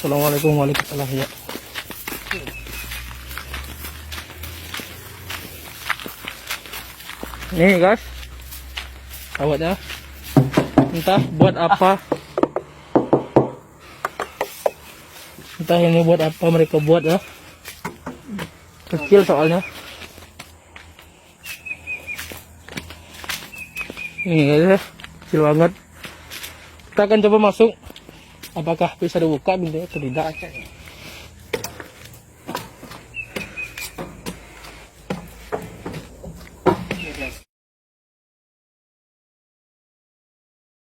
Assalamualaikum warahmatullahi wabarakatuh. Nih guys, awatnya entah buat apa, entah ini buat apa mereka buat ya, kecil soalnya. Ini guys ya, kecil banget. Kita akan coba masuk, apakah bisa dibuka pintunya atau tidak.